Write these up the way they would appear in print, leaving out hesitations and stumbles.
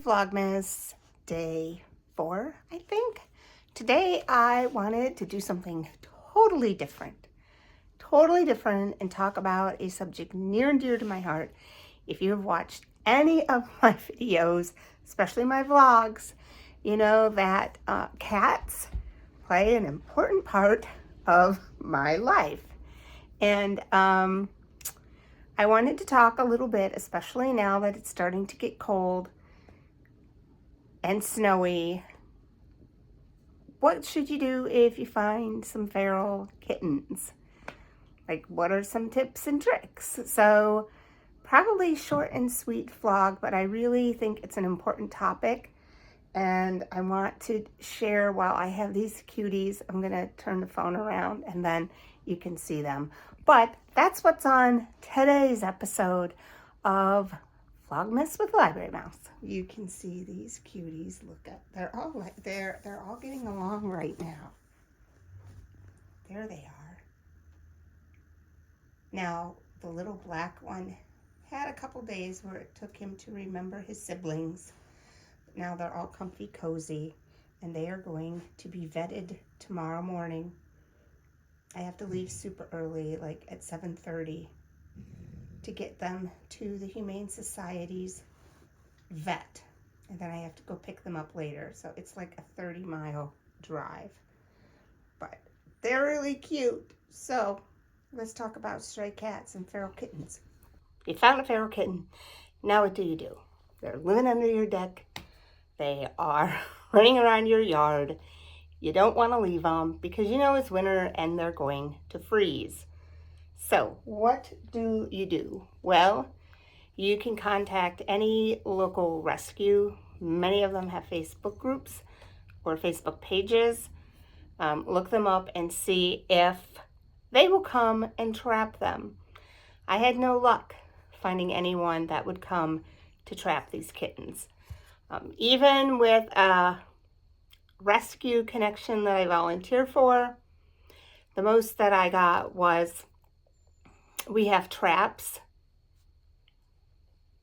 Vlogmas day 4, I think. Today I wanted to do something totally different and talk about a subject near and dear to my heart. If you have watched any of my videos, especially my vlogs, you know that cats play an important part of my life. And I wanted to talk a little bit, especially now that it's starting to get cold and snowy. What should you do if you find some feral kittens? Like, what are some tips and tricks? So probably short and sweet vlog, but I really think it's an important topic. And I want to share while I have these cuties. I'm going to turn the phone around and then you can see them. But that's what's on today's episode of Vlogmas with Library Mouse. You can see these cuties. Look at, they're all getting along right now. There they are. Now, the little black one had a couple days where it took him to remember his siblings. But now they're all comfy cozy, and they are going to be vetted tomorrow morning. I have to leave super early, like at 7:30, to get them to the Humane Society's vet. And then I have to go pick them up later. So it's like a 30-mile drive. But they're really cute. So let's talk about stray cats and feral kittens. You found a feral kitten. Now what do? They're living under your deck. They are running around your yard. You don't want to leave them because you know it's winter and they're going to freeze. So what do? Well, you can contact any local rescue. Many of them have Facebook groups or Facebook pages. Look them up and see if they will come and trap them. I had no luck finding anyone that would come to trap these kittens. Even with a rescue connection that I volunteer for, the most that I got was, we have traps.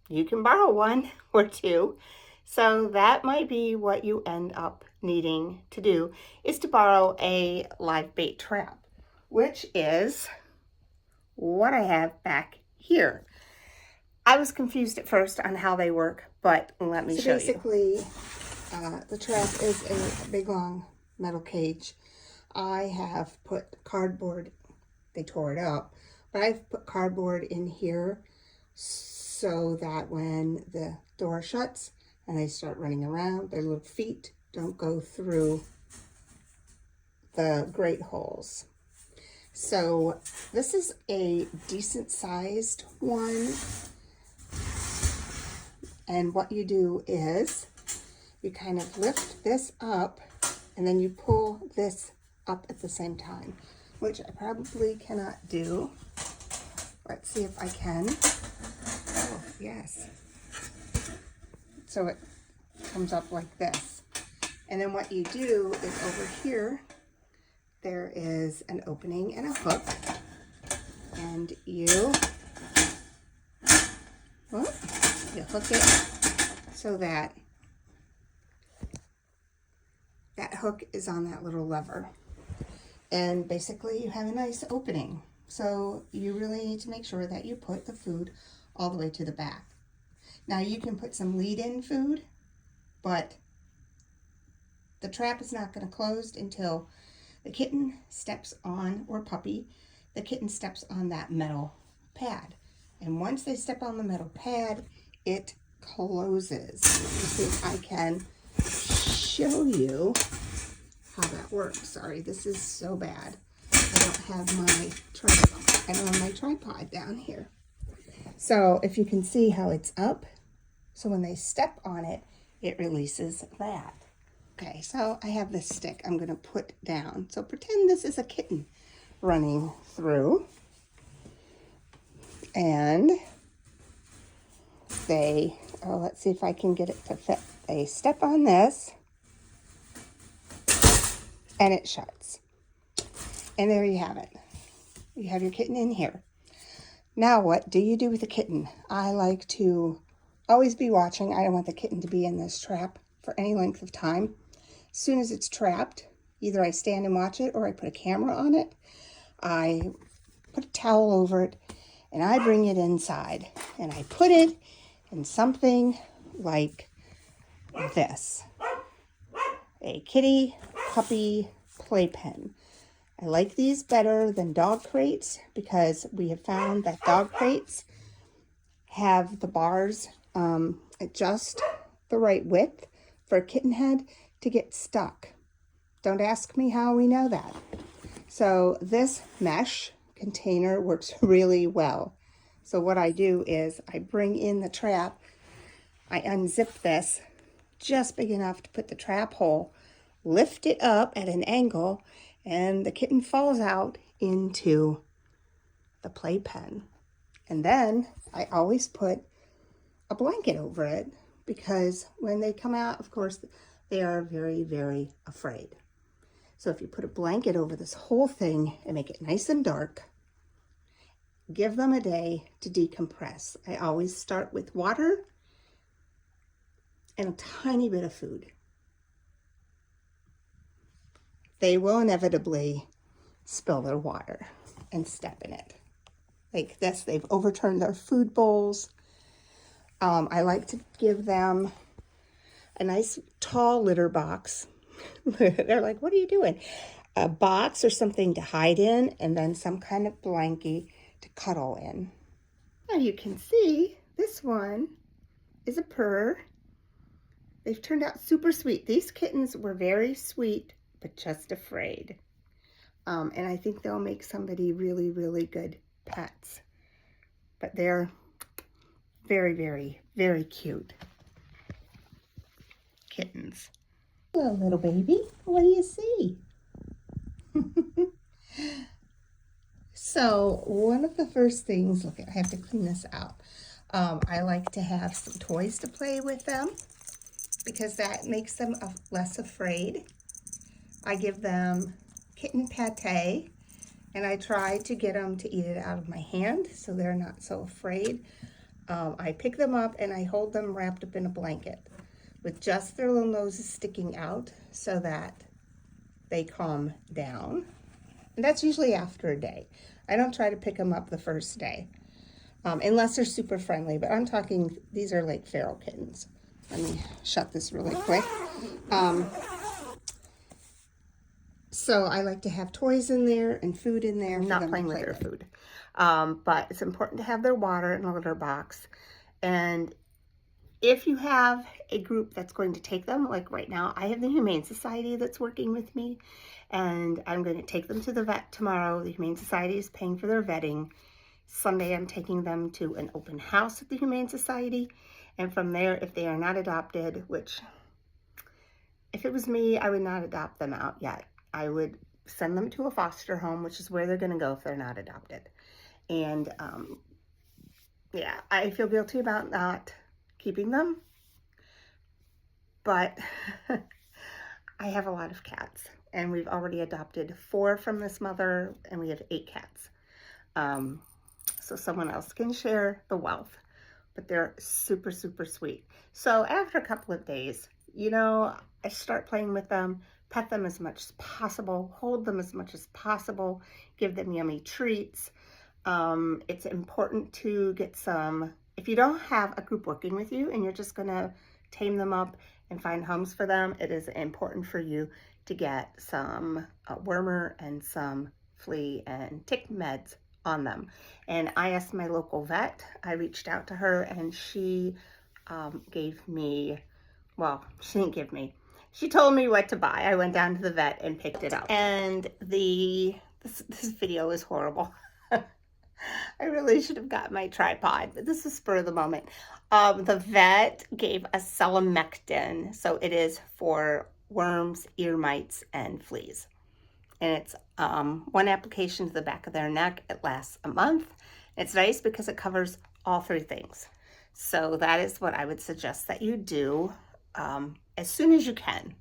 You can borrow one or two. So that might be what you end up needing to do, is to borrow a live bait trap, which is what I have back here. I was confused at first on how they work, but let me show you. Basically, the trap is a big long metal cage. I have put cardboard, they tore it up, but I've put cardboard in here so that when the door shuts and they start running around, their little feet don't go through the grate holes. So this is a decent sized one. And what you do is you kind of lift this up and then you pull this up at the same time, which I probably cannot do. Let's see if I can. Oh, yes. So it comes up like this. And then what you do is over here, there is an opening and a hook. And you hook it so that that hook is on that little lever. And basically you have a nice opening. So you really need to make sure that you put the food all the way to the back. Now you can put some lead-in food, but the trap is not going to close until the kitten steps on, or puppy, the kitten steps on that metal pad. And once they step on the metal pad, it closes. Let me see if I can show you how that works. Sorry, this is so bad. I don't have my tripod. I don't have my tripod down here. So if you can see how it's up, so when they step on it, it releases that. Okay, so I have this stick I'm going to put down. So pretend this is a kitten running through. And let's see if I can get it to fit. They step on this and it shuts. And there you have it. You have your kitten in here. Now what do you do with the kitten? I like to always be watching. I don't want the kitten to be in this trap for any length of time. As soon as it's trapped, either I stand and watch it or I put a camera on it. I put a towel over it and I bring it inside and I put it in something like this, a kitty puppy playpen. I like these better than dog crates because we have found that dog crates have the bars at just the right width for a kitten head to get stuck. Don't ask me how we know that. So this mesh container works really well. So what I do is I bring in the trap, I unzip this just big enough to put the trap hole, lift it up at an angle, and the kitten falls out into the playpen. And then I always put a blanket over it because when they come out, of course, they are very, very afraid. So if you put a blanket over this whole thing and make it nice and dark, give them a day to decompress. I always start with water and a tiny bit of food. They will inevitably spill their water and step in it. Like this, they've overturned their food bowls. I like to give them a nice tall litter box. They're like, what are you doing? A box or something to hide in, and then some kind of blankie to cuddle in. Now you can see this one is a purr. They've turned out super sweet. These kittens were very sweet, but just afraid. And I think they'll make somebody really, really good pets. But they're very, very, very cute kittens. Hello, little baby. What do you see? So one of the first things, look, I have to clean this out. I like to have some toys to play with them because that makes them less afraid. I give them kitten pate and I try to get them to eat it out of my hand so they're not so afraid. I pick them up and I hold them wrapped up in a blanket with just their little noses sticking out so that they calm down. And that's usually after a day. I don't try to pick them up the first day, unless they're super friendly, but I'm talking, these are like feral kittens. Let me shut this really quick. So I like to have toys in there and food in there. I'm not playing with their food. But it's important to have their water in a litter box. And if you have a group that's going to take them, like right now, I have the Humane Society that's working with me, and I'm going to take them to the vet tomorrow. The Humane Society is paying for their vetting. Sunday, I'm taking them to an open house at the Humane Society. And from there, if they are not adopted, which if it was me, I would not adopt them out yet. I would send them to a foster home, which is where they're going to go if they're not adopted. And yeah, I feel guilty about not keeping them, but I have a lot of cats and we've already adopted 4 from this mother and we have 8 cats. So someone else can share the wealth, but they're super, super sweet. So after a couple of days, you know, I start playing with them, pet them as much as possible, hold them as much as possible, give them yummy treats. It's important to get some, if you don't have a group working with you and you're just gonna tame them up and find homes for them, it is important for you to get some wormer and some flea and tick meds on them. And I asked my local vet, I reached out to her and she gave me, well, she didn't give me, she told me what to buy. I went down to the vet and picked it up. And this video is horrible. I really should have got my tripod, but this is spur of the moment. The vet gave us selamectin, so it is for worms, ear mites, and fleas. And it's 1 application to the back of their neck. It lasts a month. It's nice because it covers all 3 things. So that is what I would suggest that you do as soon as you can.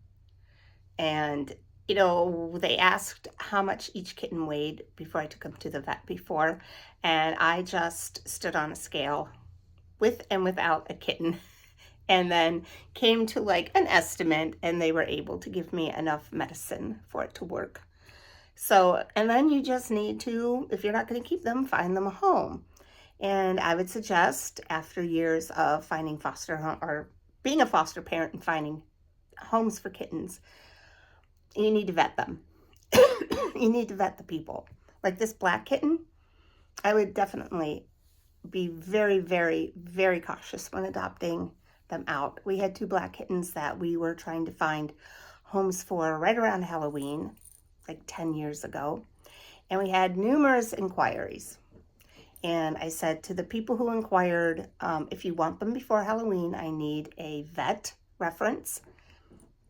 And you know, they asked how much each kitten weighed before I took them to the vet before, and I just stood on a scale with and without a kitten, and then came to like an estimate, and they were able to give me enough medicine for it to work. So, and then you just need to, if you're not going to keep them, find them a home. And I would suggest, after years of finding foster home or being a foster parent and finding homes for kittens, you need to vet them. You need to vet the people. Like this black kitten, I would definitely be very, very, very cautious when adopting them out. We had 2 black kittens that we were trying to find homes for right around Halloween, like 10 years ago. And we had numerous inquiries. And I said to the people who inquired, if you want them before Halloween, I need a vet reference.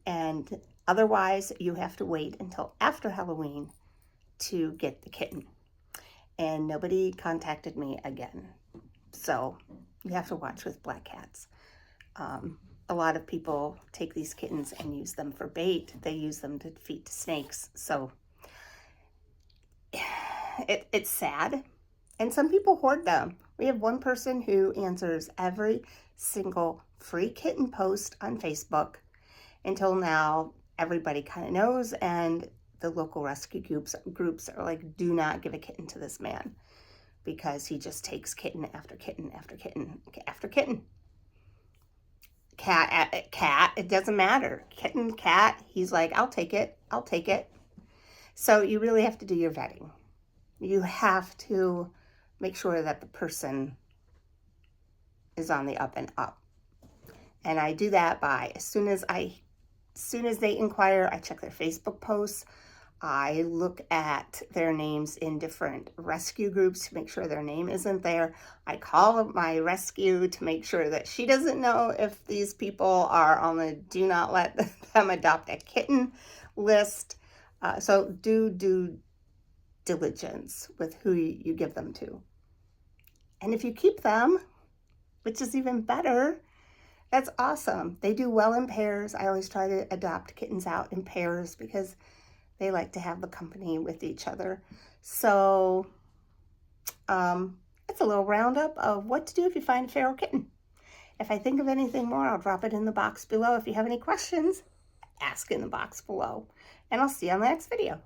And otherwise, you have to wait until after Halloween to get the kitten. And nobody contacted me again. So you have to watch with black cats. A lot of people take these kittens and use them for bait. They use them to feed to snakes. So it's sad. And some people hoard them. We have one person who answers every single free kitten post on Facebook. Until now, everybody kind of knows, and the local rescue groups are like, do not give a kitten to this man, because he just takes kitten after kitten after kitten after kitten. Cat, it doesn't matter. Kitten, cat, he's like, I'll take it, I'll take it. So you really have to do your vetting. You have to make sure that the person is on the up and up. And I do that by, as soon as they inquire, I check their Facebook posts. I look at their names in different rescue groups to make sure their name isn't there. I call my rescue to make sure that she doesn't know if these people are on the do not let them adopt a kitten list. So do due diligence with who you give them to. And if you keep them, which is even better, that's awesome. They do well in pairs. I always try to adopt kittens out in pairs because they like to have the company with each other. So it's a little roundup of what to do if you find a feral kitten. If I think of anything more, I'll drop it in the box below. If you have any questions, ask in the box below. And I'll see you on the next video.